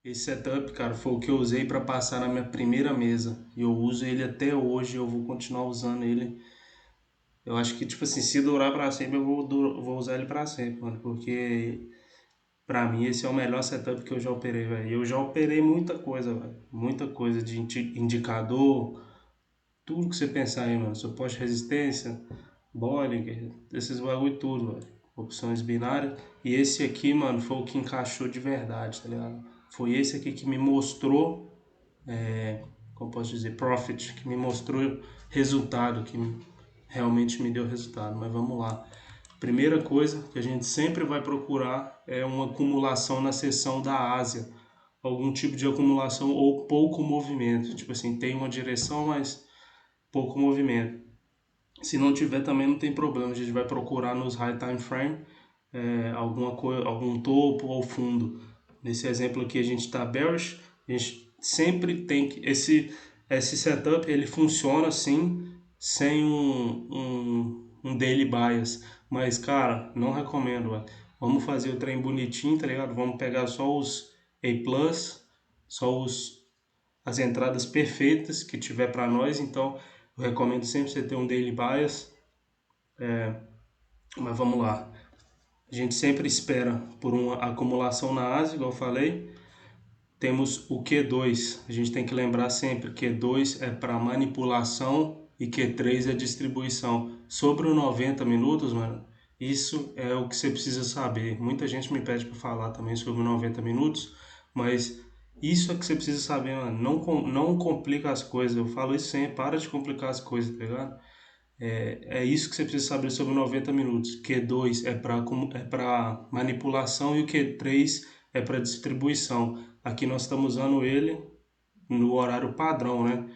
Esse setup, cara, foi o que eu usei para passar na minha primeira mesa. E eu uso ele até hoje, eu vou continuar usando ele. Eu acho que, tipo assim, se durar para sempre, eu vou usar ele para sempre, mano. Porque, pra mim, esse é o melhor setup que eu já operei, velho. Eu já operei muita coisa, velho. Muita coisa de indicador, tudo que você pensar aí, mano. Suporte de resistência, Bollinger, esses bagulho tudo, velho. Opções binárias. E esse aqui, mano, foi o que encaixou de verdade, tá ligado? Foi esse aqui que me mostrou, como posso dizer, profit, que me mostrou resultado, que realmente me deu resultado. Mas vamos lá. Primeira coisa que a gente sempre vai procurar é uma acumulação na seção da Ásia. Algum tipo de acumulação ou pouco movimento. Tipo assim, tem uma direção, mas pouco movimento. Se não tiver, também não tem problema. A gente vai procurar nos high time frame alguma coisa, algum topo ou fundo. Nesse exemplo aqui a gente está bearish. A gente sempre tem que esse setup ele funciona assim sem um daily bias. Mas cara, não recomendo. Véio. Vamos fazer o trem bonitinho, tá ligado? Vamos pegar só os A+, só as entradas perfeitas que tiver para nós. Então eu recomendo sempre você ter um daily bias. Mas vamos lá. A gente sempre espera por uma acumulação na Ásia, igual eu falei. Temos o Q2. A gente tem que lembrar sempre que Q2 é para manipulação e Q3 é distribuição. Sobre os 90 minutos, mano, isso é o que você precisa saber. Muita gente me pede para falar também sobre 90 minutos, mas isso é que você precisa saber, mano. Não complica as coisas. Eu falo isso sempre, para de complicar as coisas, tá ligado? É isso que você precisa saber sobre 90 minutos. Q2 é para manipulação e o Q3 é para distribuição. Aqui nós estamos usando ele no horário padrão, né?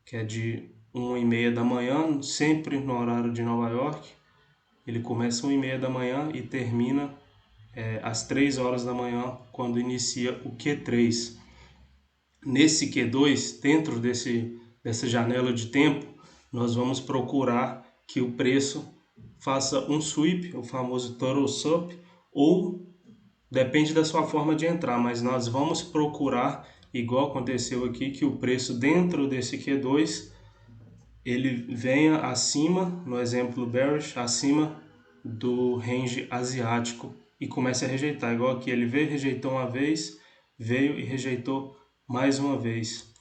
Que é de 1h30 da manhã, sempre no horário de Nova York. Ele começa 1h30 da manhã e termina às 3 horas da manhã, quando inicia o Q3. Nesse Q2, dentro dessa janela de tempo, nós vamos procurar que o preço faça um sweep, o famoso total sup, ou depende da sua forma de entrar, mas nós vamos procurar, igual aconteceu aqui, que o preço dentro desse Q2 ele venha acima, no exemplo bearish, acima do range asiático e comece a rejeitar. Igual aqui, ele veio, rejeitou uma vez, veio e rejeitou mais uma vez.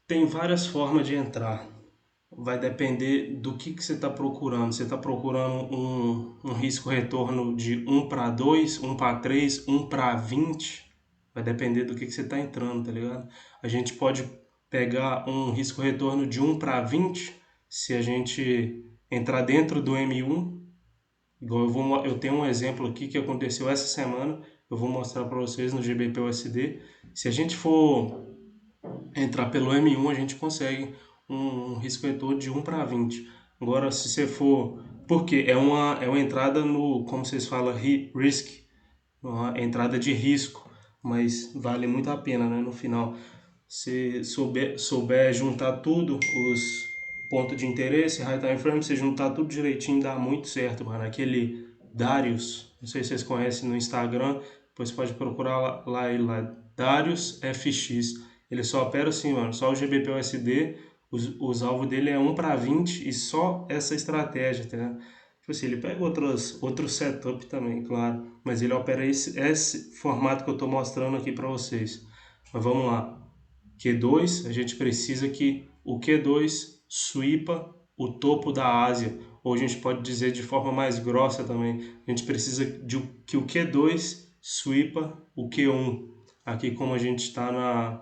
Tem várias formas de entrar. Vai depender do que você está procurando. Você está procurando um risco-retorno de 1 para 2, 1 para 3, 1 para 20. Vai depender do que você está entrando, tá ligado? A gente pode pegar um risco-retorno de 1 para 20 se a gente entrar dentro do M1. Igual eu tenho um exemplo aqui que aconteceu essa semana. Eu vou mostrar para vocês no GBP-USD. Se a gente for entrar pelo M1, a gente consegue um risco retorno de 1 para 20. Agora, se você for. Porque é uma entrada no, como vocês falam, risk, uma entrada de risco, mas vale muito a pena, né? No final, se souber juntar tudo, os pontos de interesse, high time frame, você juntar tudo direitinho, dá muito certo, mano. Aquele Darius, não sei se vocês conhecem no Instagram, depois pode procurar lá, Darius FX. Ele só opera assim, mano, só o GBP/USD, os alvos dele é 1 para 20 e só essa estratégia, tá? Tipo assim, ele pega outros setup também, claro, mas ele opera esse formato que eu tô mostrando aqui para vocês. Mas vamos lá. Q2, a gente precisa que o Q2 sweepa o topo da Ásia, ou a gente pode dizer de forma mais grossa também, a gente precisa que o Q2 sweepa o Q1. Aqui como a gente está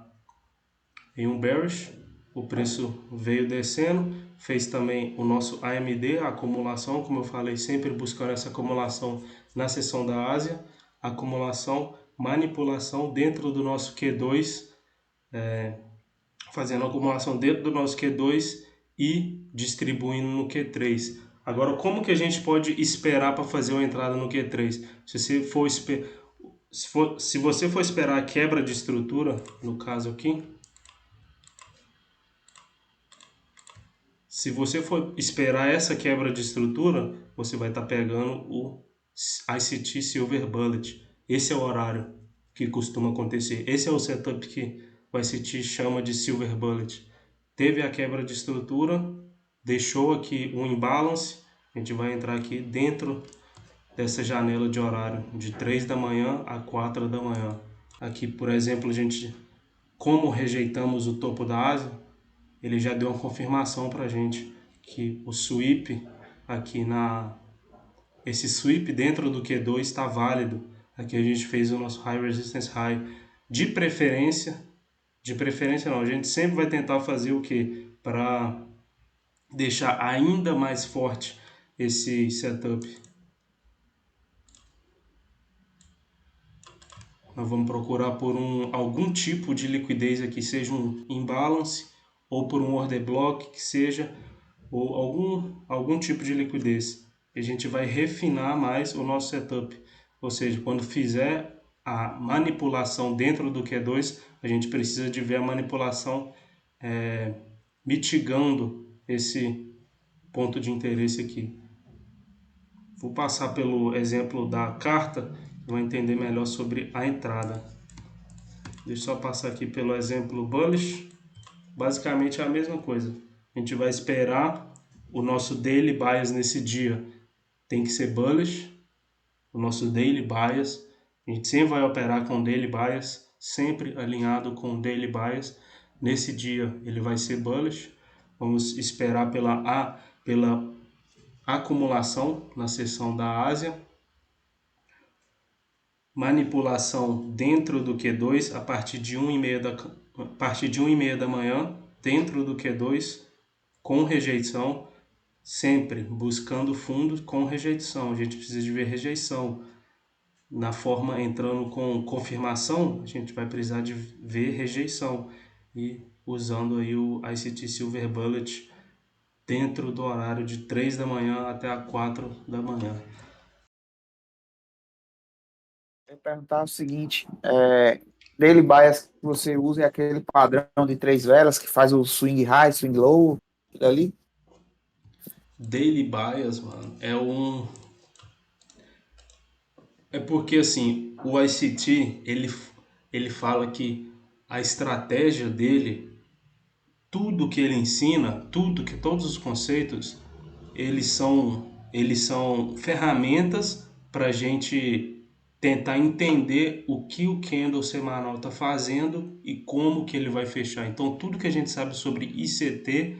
em um bearish, o preço veio descendo, fez também o nosso AMD, a acumulação, como eu falei, sempre buscando essa acumulação na seção da Ásia, acumulação, manipulação dentro do nosso Q2, fazendo acumulação dentro do nosso Q2 e distribuindo no Q3. Agora, como que a gente pode esperar para fazer uma entrada no Q3? Se você for esperar a quebra de estrutura, no caso aqui, se você for esperar essa quebra de estrutura, você vai estar pegando o ICT Silver Bullet. Esse é o horário. que costuma acontecer. Esse é o setup que o ICT chama de Silver Bullet. Teve a quebra de estrutura, deixou aqui um imbalance, a gente vai entrar aqui dentro dessa janela de horário de 3 da manhã a 4 da manhã. Aqui, por exemplo, a gente, como rejeitamos o topo da Ásia, ele já deu uma confirmação para a gente que o sweep aqui esse sweep dentro do Q2 está válido. Aqui a gente fez o nosso High Resistance High. De preferência não, a gente sempre vai tentar fazer o que? Para deixar ainda mais forte esse setup. Nós vamos procurar por algum tipo de liquidez aqui, seja um imbalance ou por um order block que seja, ou algum tipo de liquidez. A gente vai refinar mais o nosso setup, ou seja, quando fizer a manipulação dentro do Q2, a gente precisa de ver a manipulação mitigando esse ponto de interesse aqui. Vou passar pelo exemplo da carta, vai entender melhor sobre a entrada. Deixa eu só passar aqui pelo exemplo bullish. Basicamente é a mesma coisa. A gente vai esperar o nosso daily bias nesse dia. Tem que ser bullish. O nosso daily bias. A gente sempre vai operar com daily bias, sempre alinhado com daily bias. Nesse dia ele vai ser bullish. Vamos esperar pela acumulação na seção da Ásia. Manipulação dentro do Q2 a partir de 1h30 da manhã, dentro do Q2, com rejeição, sempre buscando fundo com rejeição. A gente precisa de ver rejeição. Na forma entrando com confirmação, a gente vai precisar de ver rejeição. E usando aí o ICT Silver Bullet dentro do horário de 3 da manhã até a 4 da manhã. Eu ia perguntar o seguinte, daily bias que você usa é aquele padrão de 3 velas que faz o swing high, swing low, ali? Daily bias, mano, é porque assim, o ICT, ele fala que a estratégia dele, tudo que ele ensina, todos os conceitos, eles são ferramentas para a gente tentar entender o que o candle semanal está fazendo e como que ele vai fechar. Então, tudo que a gente sabe sobre ICT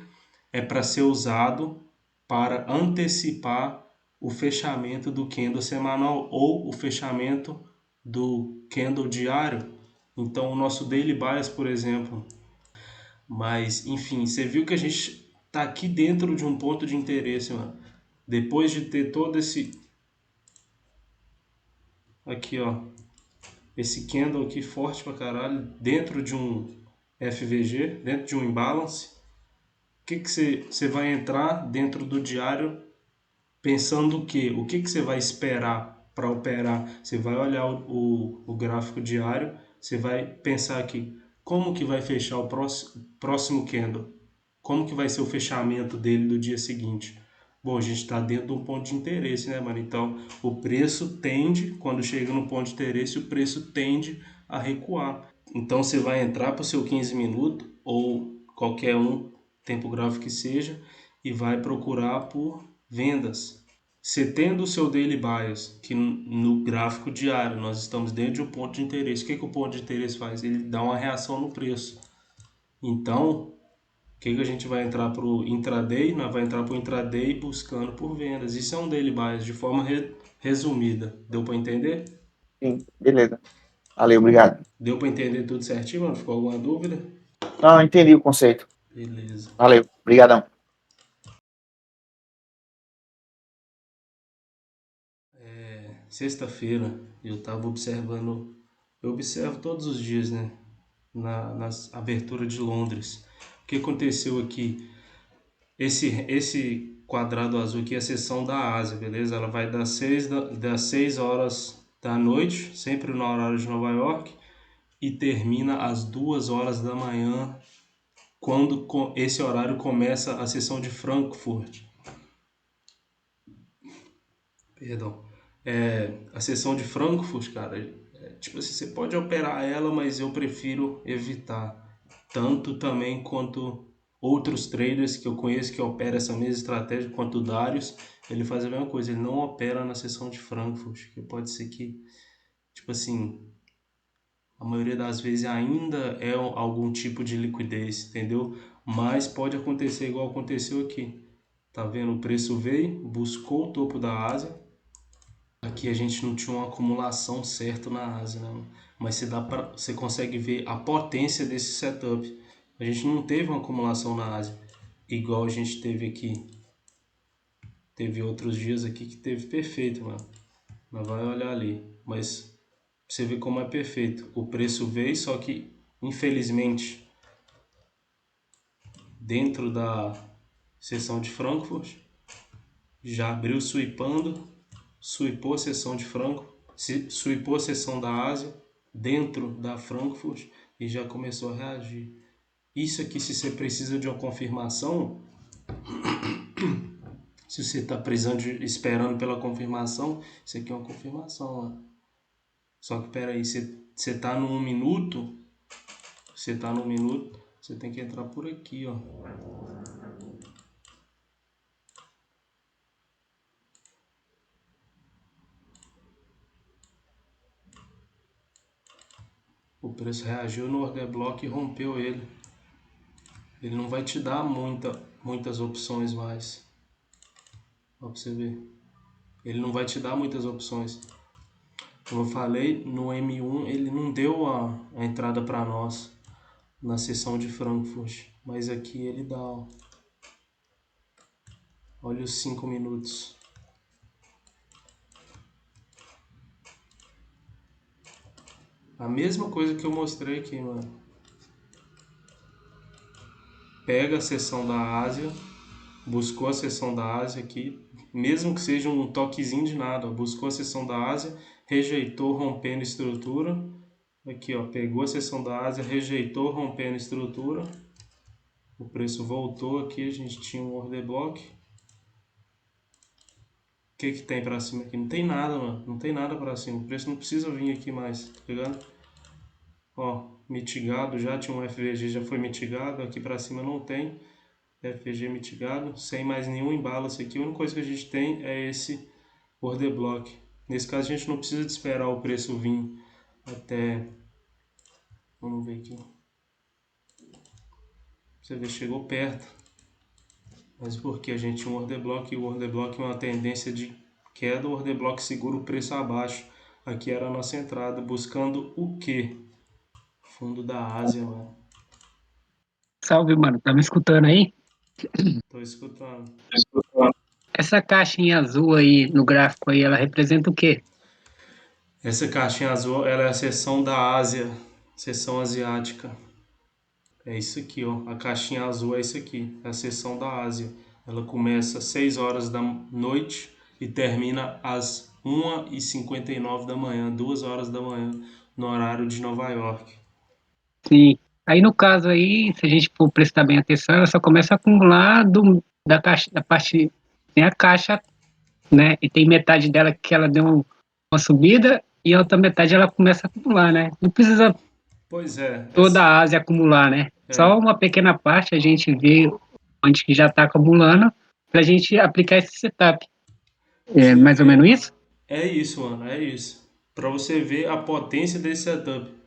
é para ser usado para antecipar o fechamento do candle semanal ou o fechamento do candle diário. Então, o nosso daily bias, por exemplo. Mas, enfim, você viu que a gente tá aqui dentro de um ponto de interesse, mano. Depois de ter todo esse aqui, ó, esse candle aqui forte pra caralho, dentro de um FVG, dentro de um imbalance, o que que você vai entrar dentro do diário pensando o quê? O que que você vai esperar para operar? Você vai olhar o gráfico diário, você vai pensar aqui, como que vai fechar o próximo candle? Como que vai ser o fechamento dele do dia seguinte? Bom, a gente está dentro de um ponto de interesse, né, mano? Então, o preço tende, quando chega no ponto de interesse, o preço tende a recuar. Então, você vai entrar para o seu 15 minutos, ou qualquer tempo gráfico que seja, e vai procurar por vendas. Você tendo o seu daily bias, que no gráfico diário nós estamos dentro de um ponto de interesse. O que o ponto de interesse faz? Ele dá uma reação no preço. Então, o que a gente vai entrar para o intraday? Nós vai entrar para o intraday buscando por vendas. Isso é um daily bias de forma resumida. Deu para entender? Sim, beleza. Valeu, obrigado. Deu para entender tudo certinho, mano? Ficou alguma dúvida? Não, entendi o conceito. Beleza. Valeu, obrigadão. Sexta-feira eu estava observando, eu observo todos os dias, né? Nas aberturas de Londres. O que aconteceu aqui? Esse quadrado azul aqui é a seção da Ásia, beleza? Ela vai das 6 horas da noite, sempre no horário de Nova York, e termina às 2 horas da manhã, quando esse horário começa a sessão de Frankfurt. Perdão. A sessão de Frankfurt, cara, tipo assim, você pode operar ela, mas eu prefiro evitar. Tanto também quanto outros traders que eu conheço que operam essa mesma estratégia, quanto o Darius, ele faz a mesma coisa, ele não opera na sessão de Frankfurt, que pode ser que, tipo assim, a maioria das vezes ainda é algum tipo de liquidez, entendeu? Mas pode acontecer igual aconteceu aqui. Tá vendo? O preço veio, buscou o topo da Ásia. Aqui a gente não tinha uma acumulação certa na Ásia, né? Mas você consegue ver a potência desse setup. A gente não teve uma acumulação na Ásia, igual a gente teve aqui. Teve outros dias aqui que teve perfeito, mano. Mas vai olhar ali. Mas você vê como é perfeito. O preço veio, só que infelizmente dentro da seção de Frankfurt já abriu sweepando, sweepou a seção de Frankfurt, sweepou a seção da Ásia dentro da Frankfurt e já começou a reagir. Isso aqui, se você precisa de uma confirmação, se você está precisando esperando pela confirmação, isso aqui é uma confirmação, ó. Só que peraí, você está no 1 minuto, você tem que entrar por aqui, ó. O preço reagiu no order block e rompeu ele. Ele não vai te dar muitas opções mais. Ó, pra você ver. Ele não vai te dar muitas opções. Como eu falei, no M1 ele não deu a entrada para nós na seção de Frankfurt. Mas aqui ele dá, ó. Olha os 5 minutos. A mesma coisa que eu mostrei aqui, mano. Pega a seção da Ásia, buscou a seção da Ásia aqui, mesmo que seja um toquezinho de nada, buscou a seção da Ásia, rejeitou rompendo estrutura, aqui ó, pegou a seção da Ásia, rejeitou rompendo estrutura, o preço voltou aqui, a gente tinha um order block. O que que tem para cima aqui? Não tem nada, mano, não tem nada para cima, o preço não precisa vir aqui mais, tá ligado? Ó, mitigado já, tinha um FVG, já foi mitigado, aqui para cima não tem. FVG mitigado, sem mais nenhum imbalance aqui. A única coisa que a gente tem é esse order block. Nesse caso a gente não precisa de esperar o preço vir até... Vamos ver aqui. Você vê, chegou perto. Mas porque a gente tinha um order block e o order block é uma tendência de queda, o order block segura o preço abaixo. Aqui era a nossa entrada, buscando o quê? Fundo da Ásia, mano. Salve, mano. Tá me escutando aí? Tô escutando. Essa caixinha azul aí no gráfico aí, ela representa o quê? Essa caixinha azul, ela é a seção da Ásia, seção asiática. É isso aqui, ó. A caixinha azul é isso aqui, é a seção da Ásia. Ela começa às 6 horas da noite e termina às 1h59 da manhã, 2 horas da manhã, no horário de Nova York. Sim. Aí no caso aí, se a gente for prestar bem atenção, ela só começa a acumular da caixa, da parte. Tem a caixa, né? E tem metade dela que ela deu uma subida e a outra metade ela começa a acumular, né? Não precisa Pois é, toda a Ásia acumular, né? Só uma pequena parte a gente vê onde que já está acumulando para a gente aplicar esse setup. É você mais ou vê, menos isso? é isso, mano, é isso. Para você ver a potência desse setup.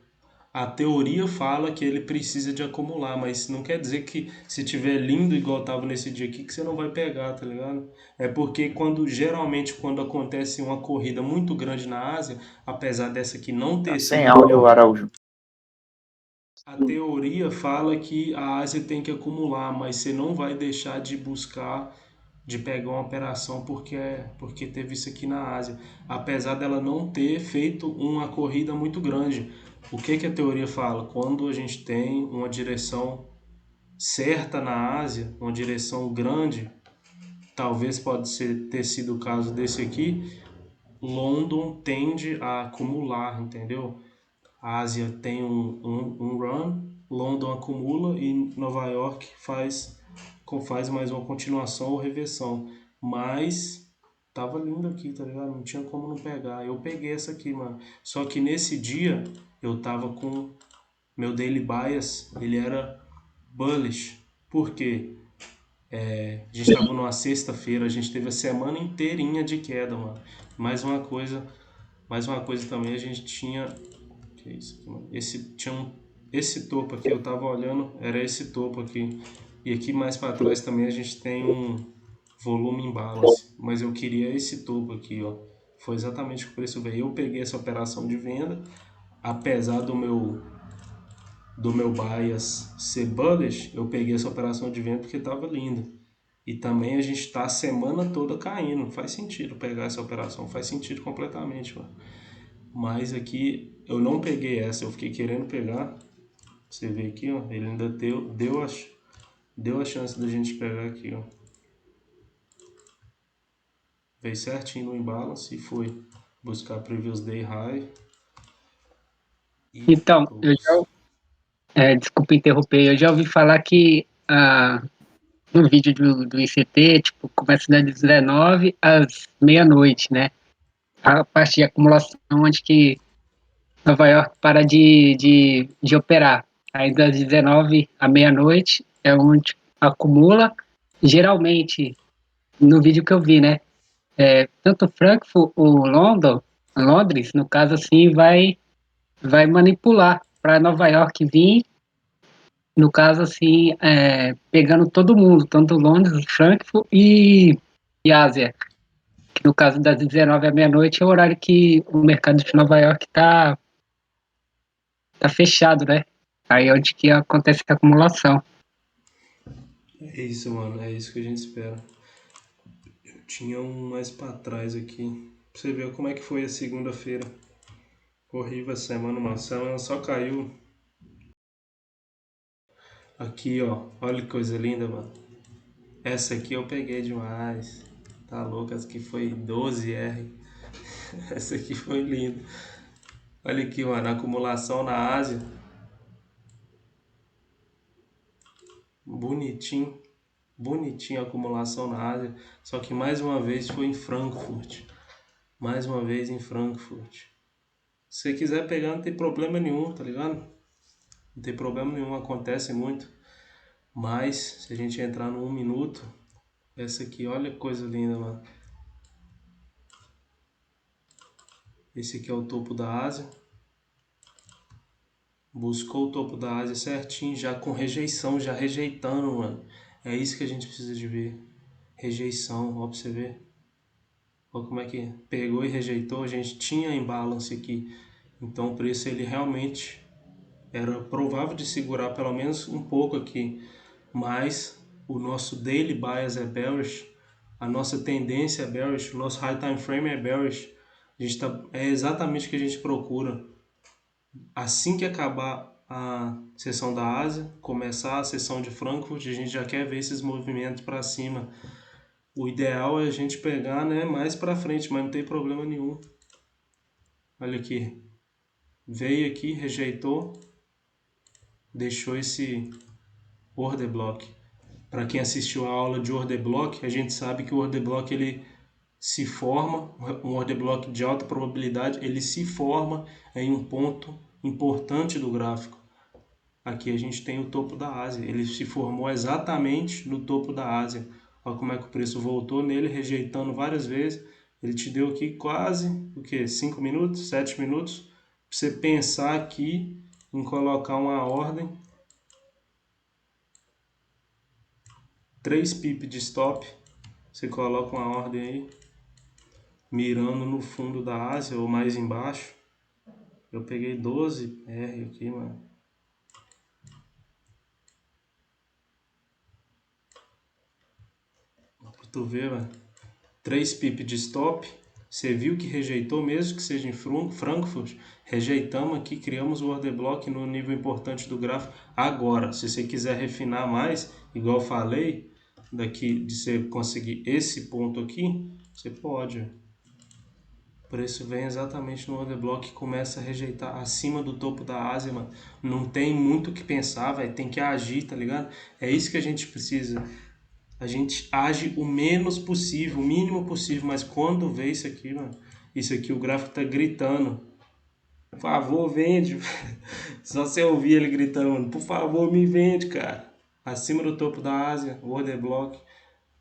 A teoria fala que ele precisa de acumular, mas não quer dizer que se tiver lindo igual tava nesse dia aqui que você não vai pegar, tá ligado? É porque geralmente quando acontece uma corrida muito grande na Ásia, apesar dessa aqui não Tá ter sem sido áudio, Araújo. a teoria fala que a Ásia tem que acumular, mas você não vai deixar de buscar, de pegar uma operação porque teve isso aqui na Ásia, apesar dela não ter feito uma corrida muito grande. O que que a teoria fala? Quando a gente tem uma direção certa na Ásia, uma direção grande, talvez ter sido o caso desse aqui, London tende a acumular, entendeu? A Ásia tem um run, London acumula e Nova York faz mais uma continuação ou reversão. Mas tava lindo aqui, tá ligado? Não tinha como não pegar. Eu peguei essa aqui, mano. Só que nesse dia eu tava com meu daily bias, ele era bullish. Por quê? A gente tava numa sexta-feira, a gente teve a semana inteirinha de queda, mano. Mais uma coisa também, a gente tinha. Que é isso aqui, mano? Esse topo aqui, eu tava olhando, era esse topo aqui. E aqui mais para trás também a gente tem um volume em balance. Mas eu queria esse topo aqui, ó. Foi exatamente o que o preço veio. Eu peguei essa operação de venda, apesar do meu bias ser bullish, eu peguei essa operação de venda porque estava lindo. E também a gente está a semana toda caindo. Faz sentido pegar essa operação, faz sentido completamente, mano. Mas aqui eu não peguei essa, eu fiquei querendo pegar. Você vê aqui, ó, ele ainda deu a chance da gente pegar aqui, ó. Veio certinho no imbalance e foi buscar previous day high e Então, close. desculpa interromper, eu já ouvi falar que no vídeo do ICT, tipo, começa das 19 às meia-noite, né? A parte de acumulação onde que Nova York para de operar. Aí das 19 à meia-noite é onde acumula. Geralmente, no vídeo que eu vi, né? Tanto Frankfurt ou Londres, no caso assim, vai manipular para Nova York vir, no caso assim, pegando todo mundo, tanto Londres, Frankfurt e Ásia. Que no caso das 19 à meia-noite é o horário que o mercado de Nova York tá fechado, né? Aí é onde que acontece a acumulação. É isso, mano, é isso que a gente espera. Eu tinha um mais pra trás aqui. Pra você ver como é que foi a segunda-feira. Horrível a semana, uma semana só caiu. Aqui, ó. Olha que coisa linda, mano. Essa aqui eu peguei demais. Tá louco, essa aqui foi 12R. Essa aqui foi linda. Olha aqui, mano, a acumulação na Ásia. Bonitinho. Bonitinho a acumulação na Ásia. Só que mais uma vez foi em Frankfurt. Mais uma vez em Frankfurt. Se você quiser pegar, não tem problema nenhum, tá ligado? Não tem problema nenhum, acontece muito. Mas, se a gente entrar no 1 minuto, essa aqui, olha que coisa linda, mano. Esse aqui é o topo da Ásia. Buscou o topo da Ásia certinho, já com rejeição, já rejeitando, mano. É isso que a gente precisa de ver. Rejeição, ó pra você ver. Ó como é que pegou e rejeitou. A gente tinha imbalance aqui. Então o preço ele realmente era provável de segurar pelo menos um pouco aqui. Mas o nosso daily bias é bearish. A nossa tendência é bearish. O nosso high time frame é bearish. É exatamente o que a gente procura. Assim que acabar a sessão da Ásia, começar a sessão de Frankfurt, a gente já quer ver esses movimentos para cima. O ideal é a gente pegar, né, mais para frente, mas não tem problema nenhum. Olha aqui, veio aqui, rejeitou, deixou esse order block. Para quem assistiu a aula de order block, a gente sabe que o order block ele se forma, um order block de alta probabilidade, ele se forma em um ponto importante do gráfico. Aqui a gente tem o topo da Ásia, ele se formou exatamente no topo da Ásia. Olha como é que o preço voltou nele, rejeitando várias vezes. Ele te deu aqui quase, o que? 5 minutos, 7 minutos, para você pensar aqui em colocar uma ordem. 3 pips de stop, você coloca uma ordem aí, mirando no fundo da Ásia ou mais embaixo. Eu peguei 12R aqui, mano. Pra tu ver, mano. 3 pips de stop. Você viu que rejeitou, mesmo que seja em Frankfurt. Rejeitamos aqui, criamos o order block no nível importante do gráfico. Agora, se você quiser refinar mais, igual eu falei, daqui de você conseguir esse ponto aqui, você pode. O preço vem exatamente no order block e começa a rejeitar acima do topo da Ásia, mano. Não tem muito o que pensar, velho. Tem que agir, tá ligado? É isso que a gente precisa. A gente age o menos possível, o mínimo possível, mas quando vê isso aqui, mano, isso aqui o gráfico tá gritando. Por favor, vende. Só você ouvir ele gritando, mano, por favor, me vende, cara. Acima do topo da Ásia, o order block.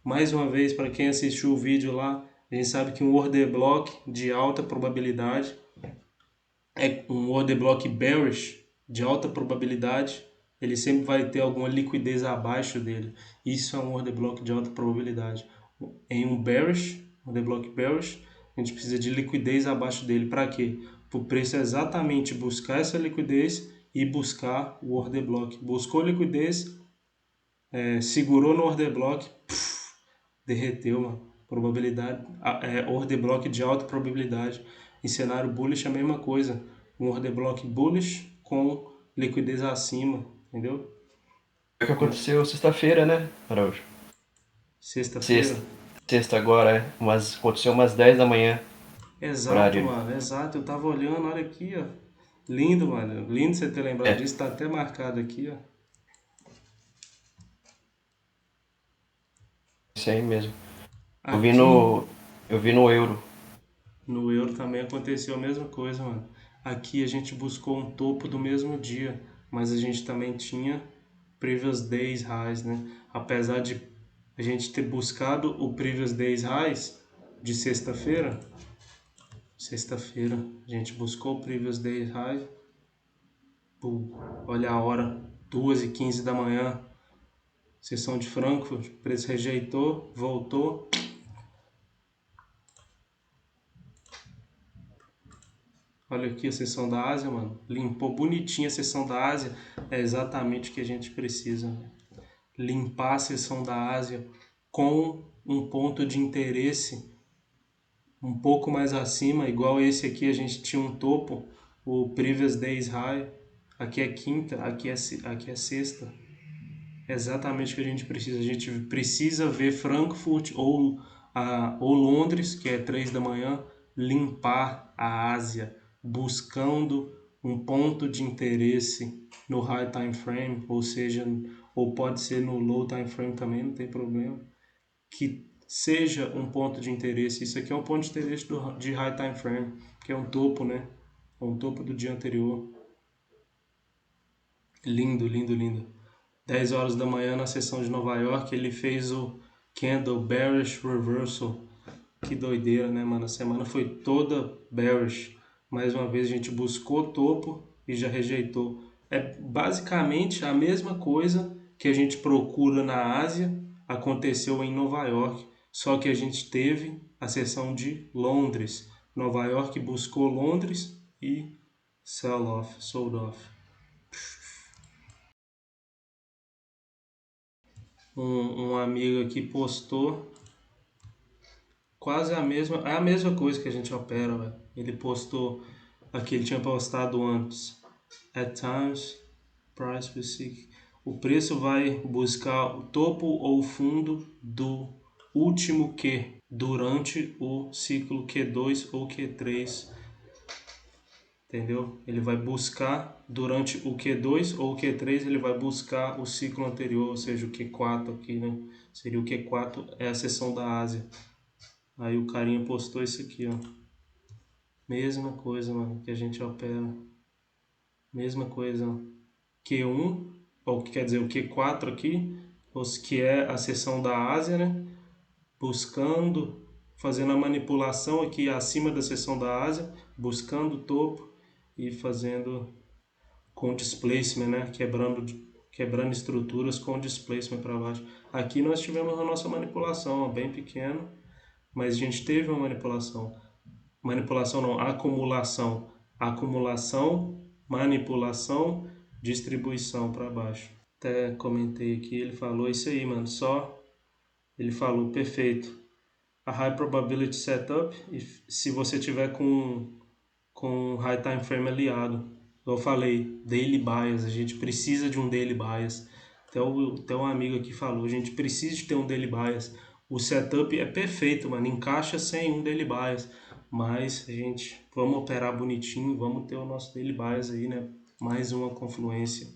Mais uma vez, para quem assistiu o vídeo lá, a gente sabe que um order block de alta probabilidade é um order block bearish de alta probabilidade, ele sempre vai ter alguma liquidez abaixo dele. Isso é um order block de alta probabilidade. Em um bearish, order block bearish, a gente precisa de liquidez abaixo dele. Para quê? Para o preço exatamente buscar essa liquidez e buscar o order block. Buscou liquidez, segurou no order block, derreteu, mano. Probabilidade, order block de alta probabilidade. Em cenário bullish é a mesma coisa. Um order block bullish com liquidez acima, entendeu? É o que aconteceu sexta-feira, né, Araújo? Sexta-feira. Sexta. Sexta agora, aconteceu umas 10 da manhã, Exato, horário. mano, exato. Eu tava olhando, olha aqui, ó. Lindo, mano. Lindo você ter lembrado É, disso. Tá até marcado aqui, ó. isso aí mesmo. Eu vi Aqui no, eu vi no euro. no euro também aconteceu a mesma coisa, mano. Aqui a gente buscou um topo do mesmo dia, mas a gente também tinha previous days highs, né? Apesar de a gente ter buscado o previous days highs de sexta-feira a gente buscou o previous days high, olha a hora, 2h15 da manhã, sessão de Frankfurt, o preço rejeitou, voltou. Olha aqui a seção da Ásia, mano. Limpou bonitinha a seção da Ásia. É exatamente o que a gente precisa, né? Limpar a seção da Ásia com um ponto de interesse um pouco mais acima, igual esse aqui a gente tinha um topo, o Previous Days High. Aqui é quinta, aqui é sexta. É exatamente o que a gente precisa. A gente precisa ver Frankfurt ou Londres, que é 3 da manhã, limpar a Ásia, buscando um ponto de interesse no high time frame, ou seja, ou pode ser no low time frame também, não tem problema, que seja um ponto de interesse. Isso aqui é um ponto de interesse de high time frame, que é um topo, né? É um topo do dia anterior. Lindo, lindo, lindo. 10 horas da manhã na sessão de Nova York, ele fez o Candle Bearish Reversal. Que doideira, né, mano? A semana foi toda bearish. Mais uma vez a gente buscou topo e já rejeitou. É basicamente a mesma coisa que a gente procura na Ásia, aconteceu em Nova York, só que a gente teve a sessão de Londres. Nova York buscou Londres e sold off. Um amigo aqui postou quase é a mesma coisa que a gente opera, velho. Ele postou aqui, ele tinha postado antes. At times, price will seek. O preço vai buscar o topo ou o fundo do último Q durante o ciclo Q2 ou Q3, entendeu? Ele vai buscar durante o Q2 ou o Q3, ele vai buscar o ciclo anterior, ou seja, o Q4 aqui, né? Seria o Q4, é a seção da Ásia. Aí o carinha postou isso aqui, ó. Mesma coisa, mano, que a gente opera. Mesma coisa, ó. Q1, ou que quer dizer o Q4 aqui, que é a seção da Ásia, né? Buscando, fazendo a manipulação aqui acima da seção da Ásia, buscando o topo e fazendo com displacement, né? Quebrando estruturas com displacement para baixo. Aqui nós tivemos a nossa manipulação, ó, bem pequena, mas a gente teve uma manipulação. Manipulação não, acumulação. Acumulação, manipulação, distribuição para baixo. Até comentei aqui, ele falou isso aí, mano. Ele falou, perfeito. A high probability setup, se você tiver com high time frame aliado. Eu falei, daily bias, a gente precisa de um daily bias. Até um amigo aqui falou, a gente precisa de ter um daily bias. O setup é perfeito, mano, encaixa sem um daily bias. Mas a gente, vamos operar bonitinho, vamos ter o nosso daily bias aí, né? Mais uma confluência.